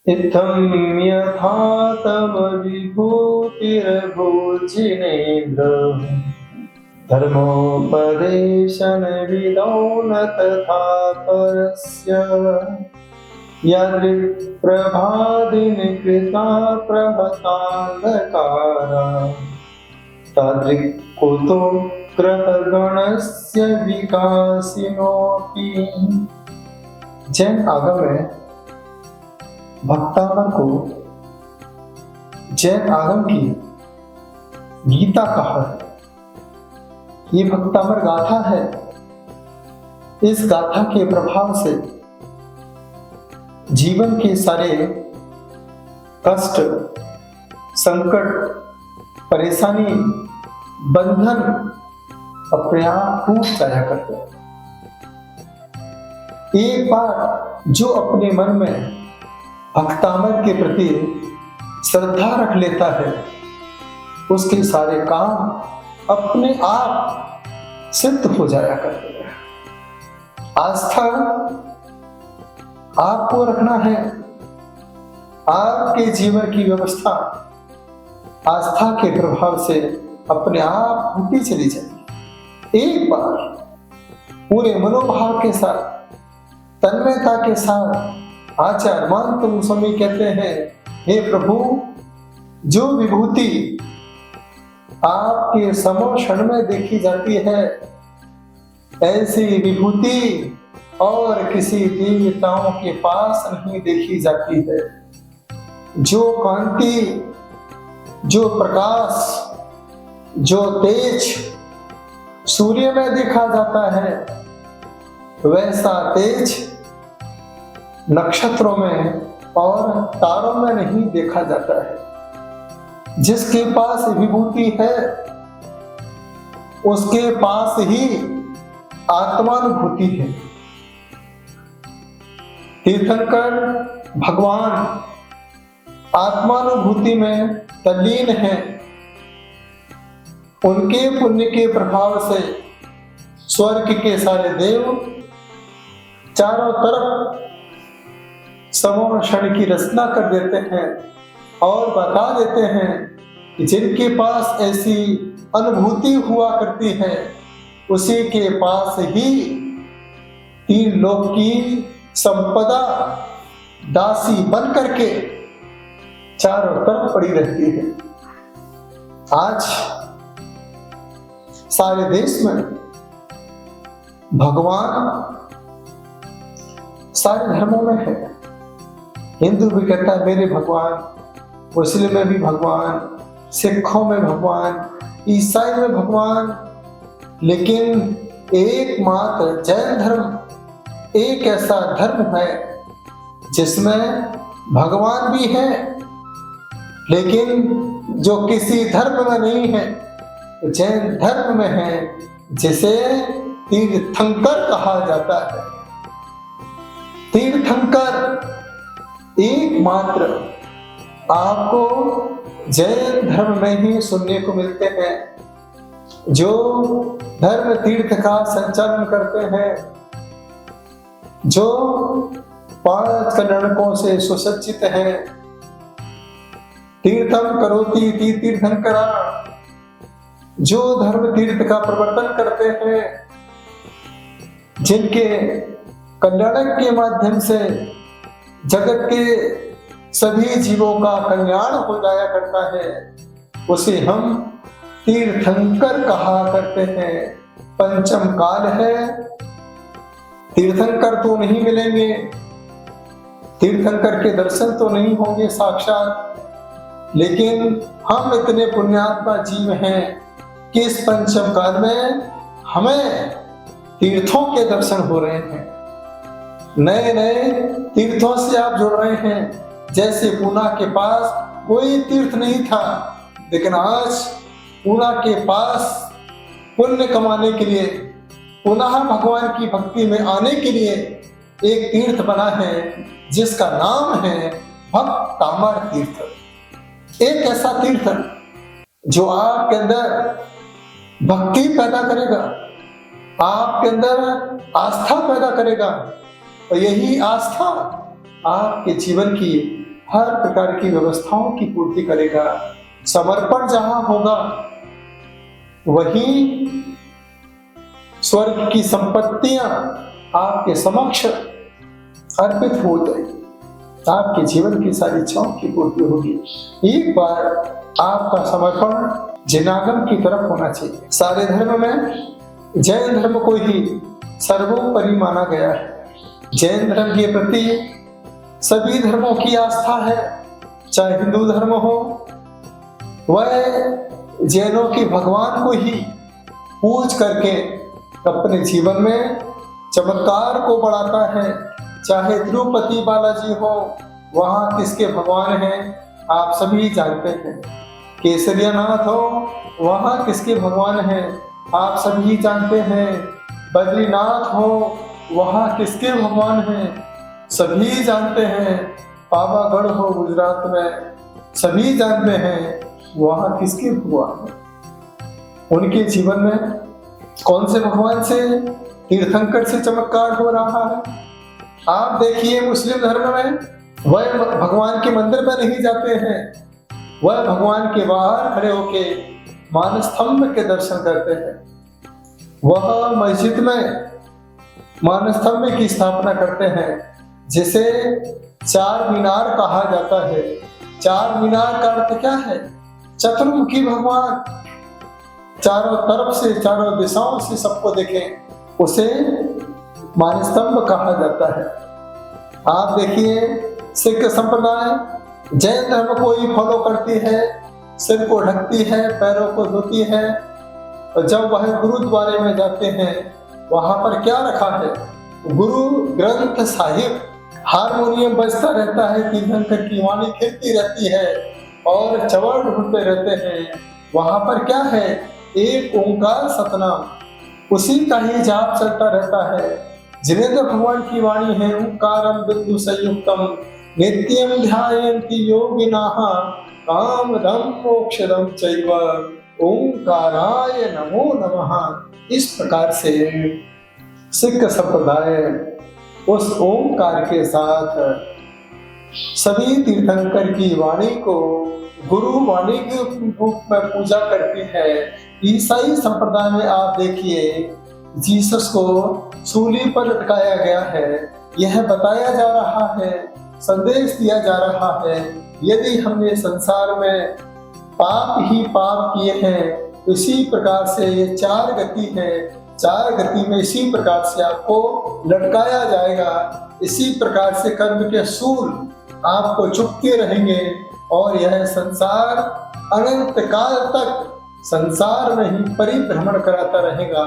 इत्थं यथा तव विभूतिर्भुजिनेन्द्र धर्मोपदेशनविदौ न तथा परस्य यदृक्प्रभादिनिकृता प्रहतान्धकारा तदृक्कुतो ग्रहगणस्य विकासिनोऽपि। जैन आगम में भक्तामर को जैन आगम की गीता कहा है। ये भक्तामर गाथा है। इस गाथा के प्रभाव से जीवन के सारे कष्ट, संकट, परेशानी, बंधन अपने आप टूट जाया करते हैं। एक बार जो अपने मन में भक्तामर के प्रति श्रद्धा रख लेता है, उसके सारे काम अपने आप सिद्ध हो जाया करते हैं। आस्था आपको रखना है। आपके जीवन की व्यवस्था आस्था के प्रभाव से अपने आप होती चली जाएगी। एक बार पूरे मनोभाव के साथ, तन्मयता के साथ आचार्य महंत स्वामी कहते हैं, हे प्रभु, जो विभूति आपके समक्षण में देखी जाती है, ऐसी विभूति और किसी देवताओं के पास नहीं देखी जाती है। जो कांति, जो प्रकाश, जो तेज सूर्य में देखा जाता है, वैसा तेज नक्षत्रों में और तारों में नहीं देखा जाता है। जिसके पास विभूति है, उसके पास ही आत्मानुभूति है। तीर्थंकर भगवान आत्मानुभूति में तल्लीन है। उनके पुण्य के प्रभाव से स्वर्ग के सारे देव चारों तरफ समोषण की रचना कर देते हैं और बता देते हैं कि जिनके पास ऐसी अनुभूति हुआ करती है, उसी के पास ही तीन लोक की संपदा दासी बन करके चारों तरफ पड़ी रहती है। आज सारे देश में भगवान सारे धर्मों में है। हिंदू भी कहता है मेरे भगवान, मुस्लिम में भी भगवान, सिखों में भगवान, ईसाई में भगवान, लेकिन एकमात्र जैन धर्म एक ऐसा धर्म है जिसमें भगवान भी है, लेकिन जो किसी धर्म में नहीं है, जैन धर्म में है, जिसे तीर्थंकर कहा जाता है। तीर्थंकर एकमात्र आपको जैन धर्म में ही सुनने को मिलते हैं, जो धर्म तीर्थ का संचालन करते हैं, जो 5 कन्नड़कों से सुसज्जित हैं। तीर्थम करोति तीर्थंकरा, जो धर्म तीर्थ का प्रवर्तन करते हैं, जिनके कल्याण के माध्यम से जगत के सभी जीवों का कल्याण हो जाया करता है, उसे हम तीर्थंकर कहा करते हैं। पंचम काल है, तीर्थंकर तो नहीं मिलेंगे, तीर्थंकर के दर्शन तो नहीं होंगे साक्षात, लेकिन हम इतने पुण्यात्मा जीव हैं कि इस पंचम काल में हमें तीर्थों के दर्शन हो रहे हैं। नए नए तीर्थों से आप जुड़ रहे हैं। जैसे पूना के पास कोई तीर्थ नहीं था, लेकिन आज पूना के पास पुण्य कमाने के लिए, पुनः भगवान की भक्ति में आने के लिए एक तीर्थ बना है, जिसका नाम है भक्तामर तीर्थ। एक ऐसा तीर्थ जो आपके अंदर भक्ति पैदा करेगा, आपके अंदर आस्था पैदा करेगा, और यही आस्था आपके जीवन की हर प्रकार की व्यवस्थाओं की पूर्ति करेगा। समर्पण जहां होगा वहीं स्वर्ग की संपत्तियां आपके समक्ष अर्पित हो जाएगी, आपके जीवन की सारी इच्छाओं की पूर्ति होगी। एक बार आपका समर्पण जनागम की तरफ होना चाहिए। सारे धर्म में जैन धर्म को ही सर्वोपरि माना गया है। जैन धर्म के प्रति सभी धर्मों की आस्था है, चाहे हिंदू धर्म हो, वह जैनों के भगवान को ही पूज करके अपने जीवन में चमत्कार को बढ़ाता है। चाहे तिरुपति बालाजी हो, वहाँ किसके भगवान हैं आप सभी जानते हैं। केसरियानाथ हो, वहाँ किसके भगवान हैं आप सभी जानते हैं। बद्रीनाथ हो, वहाँ किसके भगवान हैं सभी जानते हैं। पावागढ़ हो गुजरात में, सभी जानते हैं वहाँ किसके भगवान हैं। उनके जीवन में कौन से भगवान से, तीर्थंकर से चमत्कार हो रहा है। आप देखिए मुस्लिम धर्म में वह भगवान के मंदिर में नहीं जाते हैं, वह भगवान के बाहर खड़े होके मानस्तंभ के दर्शन करते हैं। वह मस्जिद में मानस्तंभ की स्थापना करते हैं, जिसे चार मीनार कहा जाता है। चार मीनार का अर्थ क्या है? चतुर्मुखी भगवान, चारों तरफ से, चारों दिशाओं से सबको देखें, उसे मानस्तंभ कहा जाता है। आप देखिए सिख संप्रदाय जैन धर्म को ही फॉलो करती है, सिर को ढकती है, पैरों को धोती है, और जब वह गुरुद्वारे में जाते हैं वहां पर क्या रखा है? गुरु ग्रंथ साहिब। हारमोनियम बजता रहता है, तीर्थंकर की वाणी खिलती रहती है और चवड़ ढूंढते रहते हैं। वहां पर क्या है? एक ओंकार सतनाम, उसी का ही जाप चलता रहता है। जिनेंद्र भगवान की वाणी है, ओंकारम बिंदु संयुक्तम नित्यम ध्यायन्ति योगिनाः कामदं मोक्षदं चैव ओंकाराय नमो नमः। इस प्रकार से सिख संप्रदाय उस ओंकार के साथ सभी तीर्थंकर की वाणी को गुरु वाणी के रूप में पूजा करती है। ईसाई संप्रदाय में आप देखिए जीसस को सूली पर लटकाया गया है। यह बताया जा रहा है, संदेश दिया जा रहा है, यदि हमने संसार में पाप ही पाप किए हैं, इसी प्रकार से ये चार गति है, चार गति में इसी प्रकार से आपको लटकाया जाएगा। इसी प्रकार से कर्म के सूल आपको चुपके रहेंगे और यह संसार अनंत काल तक संसार में ही परिभ्रमण कराता रहेगा।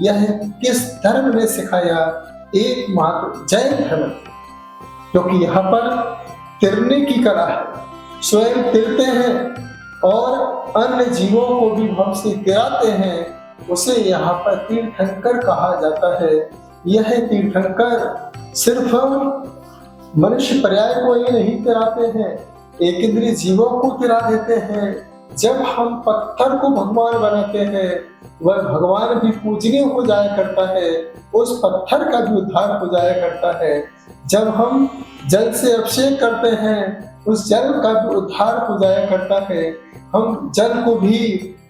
यह किस धर्म ने सिखाया? एकमात्र जैन धर्म, क्योंकि यहाँ पर तिरने की कला है। स्वयं तिरते हैं और अन्य जीवों को भी भव से तिराते हैं, उसे यहाँ पर तीर्थंकर कहा जाता है। यह तीर्थंकर सिर्फ मनुष्य पर्याय को ही नहीं तिराते हैं, एक इंद्रिय जीवों को तिरा देते हैं। जब हम पत्थर को भगवान बनाते हैं, वह भगवान भी पूजनीय हो जाया करता है, उस पत्थर का भी उद्धार हो जाया करता है। जब हम जल से अभिषेक करते हैं, उस जल का भी उद्धार हो जाया करता है। हम जल को भी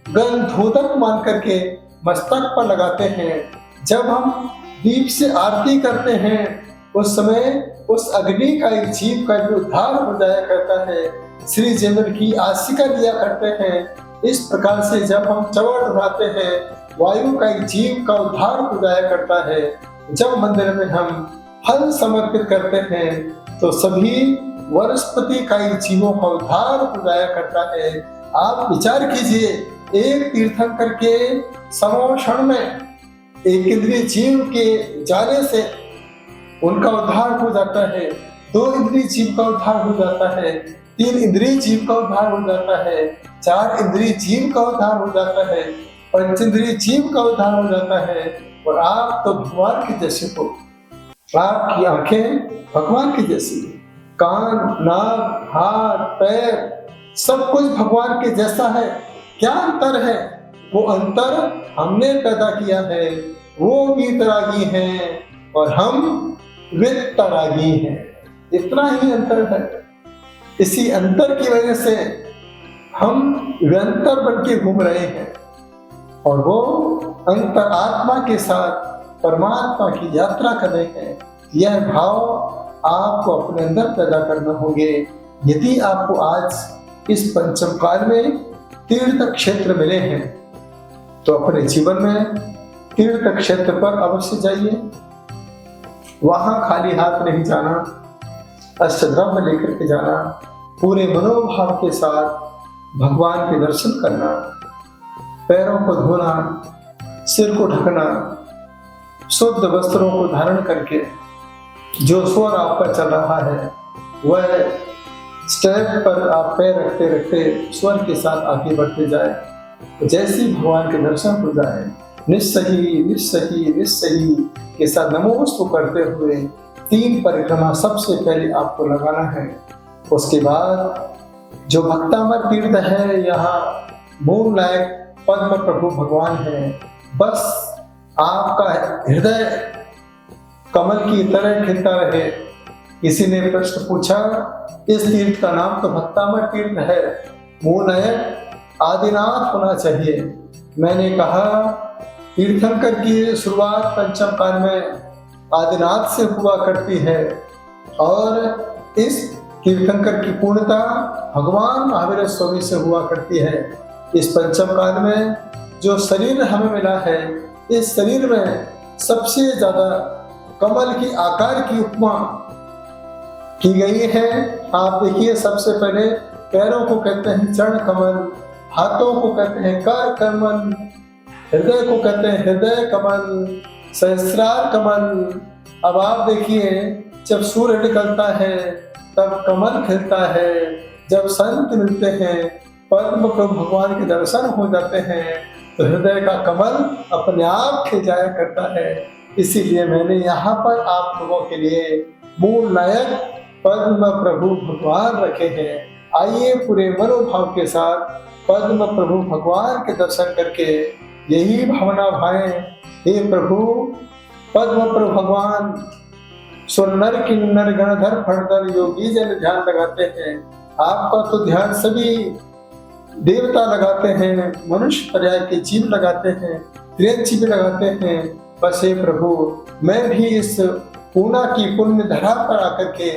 गंधोदक मान करके मस्तक पर लगाते हैं। जब हम दीप से आरती करते हैं, उस समय उस अग्नि का एक जीव का भी उद्धार हो जाया करता है। श्री जैन की आशिका दिया करते हैं। इस प्रकार से जब हम चवड़ उड़ाते हैं, वायु का एक जीव का उद्धार हो जाया करता है। जब मंदिर में हम फल समर्पित करते हैं, तो सभी वनस्पति का एक जीवों का उद्धार हो जाया करता है। आप विचार कीजिए, एक तीर्थंकर के समोषण में एक इंद्रिय जीव के जाने से उनका उद्धार हो जाता है, 2 इंद्रिय जीव का उद्धार हो जाता है, 3 इंद्रिय जीव का उद्धार हो जाता है, 4 इंद्रिय जीव का उद्धार हो जाता है, 5 इंद्रिय जीव का उद्धार हो जाता है। और आप तो भगवान के जैसे हो, आपकी आंखें भगवान की जैसी, कान, नाक, हाथ, पैर सब कुछ भगवान के जैसा है। क्या अंतर है? वो अंतर हमने पैदा किया है। वो वीतरागी हैं और हम वितरागी हैं, इतना ही अंतर है। इसी अंतर की वजह से हम व्यंतर बन के घूम रहे हैं, और वो अंतरात्मा के साथ परमात्मा की यात्रा कर रहे हैं। यह भाव आपको अपने अंदर पैदा करना होंगे। यदि आपको आज इस पंचम काल में तीर्थ क्षेत्र मिले हैं तो अपने जीवन में तीर्थ क्षेत्र पर अवश्य जाइए। वहां खाली हाथ नहीं जाना, अष्टद्रव्य लेकर के जाना, पूरे मनोभाव के साथ भगवान के दर्शन करना, पैरों को धोना, सिर को ढकना, शुद्ध वस्त्रों को धारण करके जो स्वर आपका चल रहा है वह स्टेप पर आप पैर रखते रखते स्वर के साथ आगे बढ़ते जाए। तो जैसे ही भगवान के दर्शन हो जाए, निस्सही निस्सही निस्सही के साथ नमोस्तु करते हुए 3 परिक्रमा सबसे पहले आपको लगाना है। उसके बाद जो भक्तामर तीर्थ है, यहाँ मूल नायक पद्म प्रभु भगवान है। बस आपका हृदय कमल की तरह खिलता रहे। किसी ने प्रश्न पूछा, इस तीर्थ का नाम तो भक्तामर तीर्थ है, मूल नायक आदिनाथ होना चाहिए। मैंने कहा तीर्थंकर की शुरुआत पंचम काल में आदिनाथ से हुआ करती है, और इस तीर्थंकर की पूर्णता भगवान महावीर स्वामी से हुआ करती है। इस पंचम काल में जो शरीर हमें मिला है, इस शरीर में सबसे ज्यादा कमल की आकार की उपमा की गई है। आप देखिए, सबसे पहले पैरों को कहते हैं चरण कमल, हाथों को कहते हैं कर कमल, हृदय को कहते हैं हृदय कमल, सहस्रार कमल। अब आप देखिए, जब सूर्य निकलता है तब कमल खिलता है। जब संत मिलते हैं, पद्म प्रभु भगवान के दर्शन हो जाते हैं, तो हृदय का कमल अपने आप खिल जाया करता है। इसीलिए मैंने यहाँ पर आप लोगों के लिए मूल नायक पद्म प्रभु भगवान रखे हैं। आइए पूरे मनोभाव के साथ पद्म प्रभु भगवान के दर्शन करके यही भावना भाएं, हे प्रभु पद्म प्रभु भगवान, सुरनर किन्नर गणधर फणधर योगी जन ध्यान लगाते हैं। आपका तो ध्यान सभी देवता लगाते हैं, मनुष्य पर्याय के जीव लगाते हैं, त्रियंची भी लगाते हैं। बस हे प्रभु, मैं भी इस पूना की पुण्य धरा पर आकर के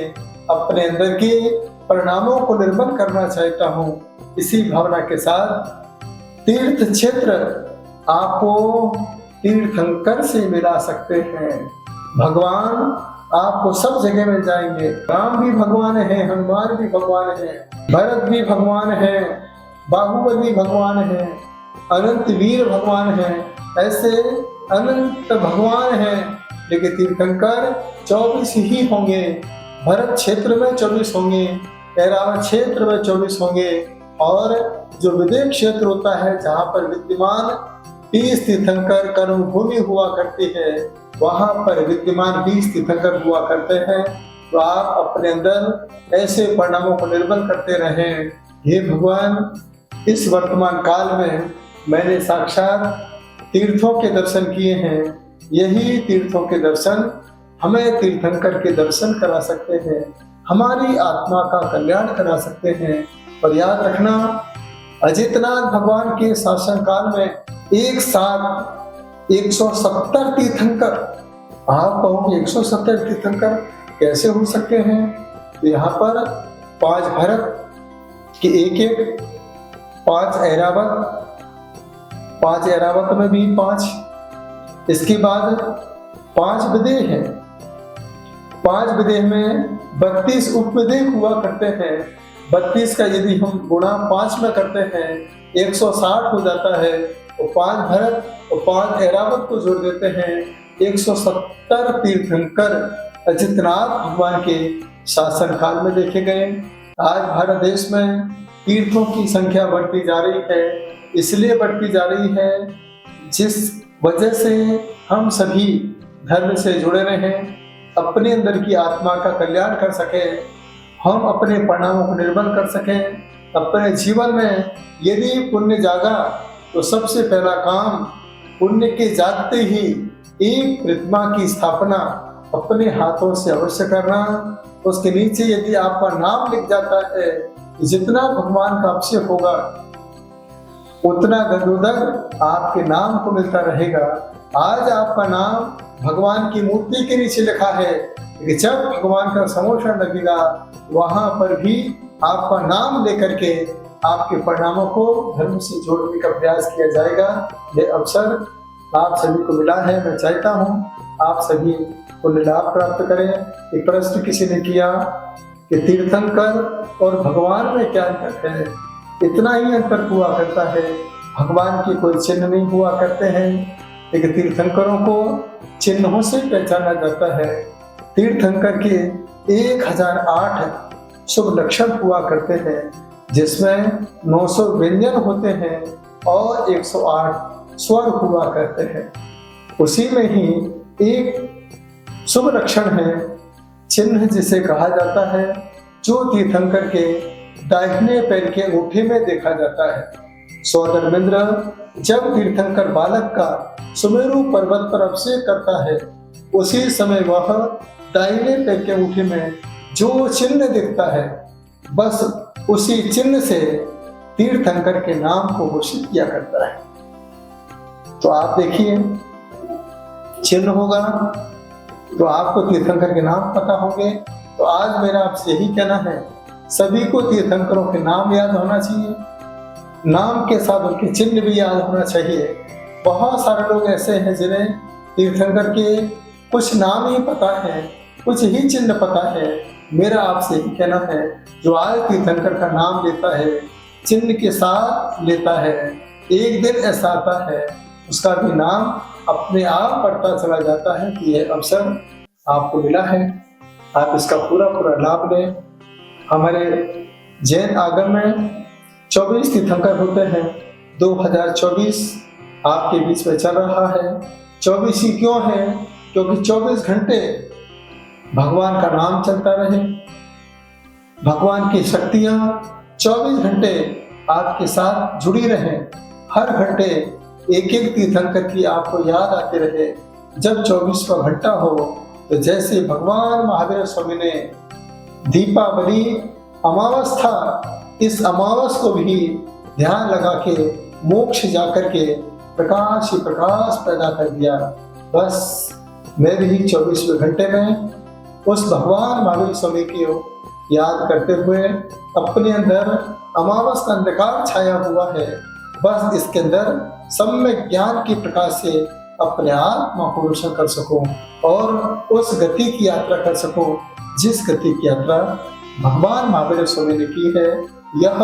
अपने अंदर के परिणामों को निर्मल करना चाहता हूँ। इसी भावना के साथ तीर्थ क्षेत्र आपको तीर्थंकर से मिला सकते हैं। भगवान आपको सब जगह मिल जाएंगे। राम भी भगवान है, हनुमान भी भगवान है, भरत भी भगवान है, बाहुबली भगवान है, अनंत वीर भगवान है, ऐसे अनंत भगवान हैं। लेकिन तीर्थंकर 24 ही होंगे। भरत क्षेत्र में 24 होंगे, ऐरावत क्षेत्र में 24 होंगे, और जो विदेश क्षेत्र होता है जहाँ पर विद्यमान 30 तीर्थंकर कर्म भूमि हुआ करती है, वहाँ पर विद्यमान 20 तीर्थंकर हुआ करते हैं। तो आप अपने अंदर ऐसे परिणामों को निर्मल करते रहें। हे भगवान, इस वर्तमान काल में मैंने साक्षात तीर्थों के दर्शन किए हैं। यही तीर्थों के दर्शन हमें तीर्थंकर के दर्शन करा सकते हैं, हमारी आत्मा का कल्याण करा सकते हैं। और याद रखना, अजितनाथ भगवान के शासन काल में एक साथ 170 तीर्थंकर, आप कहोगे 170 तीर्थंकर कैसे हो सकते हैं? तो यहाँ पर 5 भरत के एक 5 ऐरावत, 5 ऐरावत में भी 5, इसके बाद 5 विदेह हैं। 5 विदेह में 32 उपविदेह हुआ करते हैं। 32 का यदि हम गुणा 5 में करते हैं 160 हो जाता है। तो 5 भरत और 5 ऐरावत को जोड़ देते हैं, 170 तीर्थंकर अजितनाथ भगवान के शासन काल में देखे गए। आज भारत देश में तीर्थों की संख्या बढ़ती जा रही है, इसलिए बढ़ती जा रही है जिस वजह से हम सभी धर्म से जुड़े रहें, अपने अंदर की आत्मा का कल्याण कर सकें, हम अपने परिणामों को निर्मल कर सकें। अपने जीवन में यदि पुण्य जागा तो सबसे पहला काम पुण्य के जागते ही एक प्रतिमा की स्थापना अपने हाथों से अवश्य करना। उसके नीचे यदि आपका नाम लिख जाता है, जितना भगवान का अभिषेक होगा उतना गदोदक आपके नाम को मिलता रहेगा। आज आपका नाम भगवान की मूर्ति के नीचे लिखा है, कि जब भगवान का समोषण लगेगा वहां पर भी आपका नाम लेकर के आपके परिणामों को धर्म से जोड़ने का प्रयास किया जाएगा। ये अवसर आप सभी को मिला है। मैं चाहता हूँ आप सभी पुण्य लाभ प्राप्त करें। एक प्रश्न किसी ने किया कि तीर्थंकर और भगवान में क्या अंतर है? इतना ही अंतर हुआ करता है, भगवान के कोई चिन्ह नहीं हुआ करते हैं, लेकिन तीर्थंकरों को चिन्हों से पहचाना जाता है। तीर्थंकर के 1008 शुभ लक्षण हुआ करते हैं, जिसमें 900 व्यंजन होते हैं और 108 स्वर हुआ करते हैं। उसी में ही एक शुभ लक्षण है, चिन्ह जिसे कहा जाता है, जो तीर्थंकर के दाहिने पैर के अंगूठे में देखा जाता है। सौधर्मेंद्र जब तीर्थंकर बालक का सुमेरु पर्वत पर अभिषेक करता है, उसी समय वह दाहिने पैर के अंगूठे में जो चिन्ह दिखता है, बस उसी चिन्ह से तीर्थंकर के नाम को घोषित किया करता है। तो आप देखिए, चिन्ह होगा तो आपको तीर्थंकर के नाम पता होंगे। तो आज मेरा आपसे यही कहना है, सभी को तीर्थंकरों के नाम याद होना चाहिए, नाम के साथ उनके चिन्ह भी याद होना चाहिए। बहुत सारे लोग ऐसे हैं जिन्हें तीर्थंकर के कुछ नाम ही पता है, कुछ ही चिन्ह पता है। मेरा आपसे यही कहना है, जो आज तीर्थंकर का नाम लेता है, चिन्ह के साथ लेता है, एक दिन ऐसा आता है उसका भी नाम अपने आप पढ़ता चला जाता है कि यह अवसर आपको मिला है। आप इसका पूरा लाभ लें। हमारे जैन आगम में 24 तीर्थंकर होते हैं। 2024 आपके बीच में चल रहा है। 24 ही क्यों है? क्योंकि 24 घंटे भगवान का नाम चलता रहे, भगवान की शक्तियां 24 घंटे आपके साथ जुड़ी रहें। हर घंटे एक एक तीर्थंकर की आपको याद आती रहे। जब 24वां घंटा हो तो जैसे भगवान महावीर स्वामी ने दीपावली अमावस था, इस अमावस को भी ध्यान लगा के मोक्ष जाकर के प्रकाश ही प्रकाश पैदा कर दिया। बस मैं भी 24वें घंटे में उस भगवान महावीर स्वामी की याद करते हुए अपने अंदर अमावस का अंधकार छाया हुआ है, बस इसके अंदर सम्यक ज्ञान की प्रकाश से अपने आत्मा को रोशन कर सकूं और उस गति की यात्रा कर सकूं जिस गति की यात्रा भगवान महावीर स्वामी ने की है। यह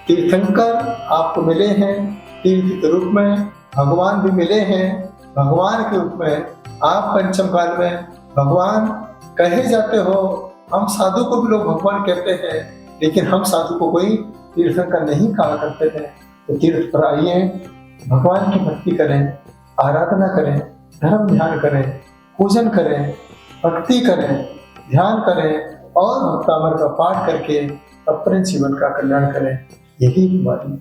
तीर्थंकर आपको मिले हैं, तीर्थ के रूप में भगवान भी मिले हैं। भगवान के रूप में आप पंचम काल में भगवान कहे जाते हो। हम साधु को भी लोग भगवान कहते हैं, लेकिन हम साधु को कोई तीर्थंकर नहीं कहा करते हैं। तो तीर्थ पर आइए, भगवान की भक्ति करें, आराधना करें, धर्म ध्यान करें, पूजन करें, भक्ति करें, ध्यान करें और भक्तामर का पाठ करके अपने जीवन का कल्याण करें। यही हमारी